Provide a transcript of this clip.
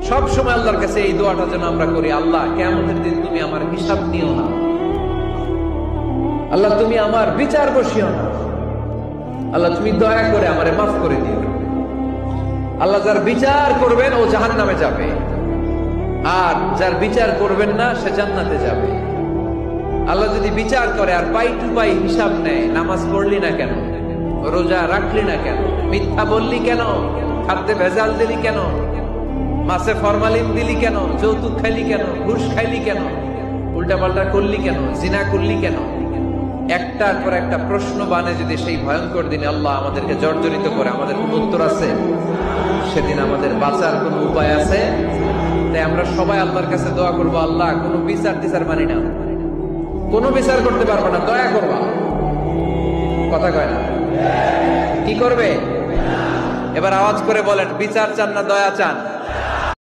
সব সময় আল্লাহর কাছে এই দোয়াটা যেন আমরা করি, আল্লাহ কিয়ামতের দিন তুমি আমার হিসাব নিও না, আল্লাহ তুমি আমার বিচার বসিও না, আল্লাহ তুমি দয়া করে আমারে মাফ করে দিও। আল্লাহ যার বিচার করবেন ও জাহান্নামে যাবে, আর যার বিচার করবেন না সে জান্নাতে যাবে। আল্লাহ যদি বিচার করে আর পাই টু পাই হিসাব নেয়, নামাজ পড়লি না কেন, রোজা রাখলি না কেন, মিথ্যা বললি কেন, খাদ্যে ভেজাল দিলি কেন, মাছে ফরমালিন দিলি কেন, যৌতুক খাইলি কেন, ঘুষ খাইলি কেন, উল্টাপাল্টা করলি কেন, জিনা করলি কেন, একটার পর একটা প্রশ্ন বানে যদি সেই ভয়ঙ্কর দিনে আল্লাহ আমাদেরকে জর্জরিত করে, আমাদের কোন উত্তর আছে? সেদিন আমাদের বাঁচার কোন উপায় আছে? তাই আমরা সবাই আল্লাহর কাছে দোয়া করবো, আল্লাহ কোন বিচার টিচার মানি না, কোন বিচার করতে পারবো না, দয়া করবা। কথা কয় না? কি করবে? এবার আওয়াজ করে বলেন, বিচার চান না দয়া চান?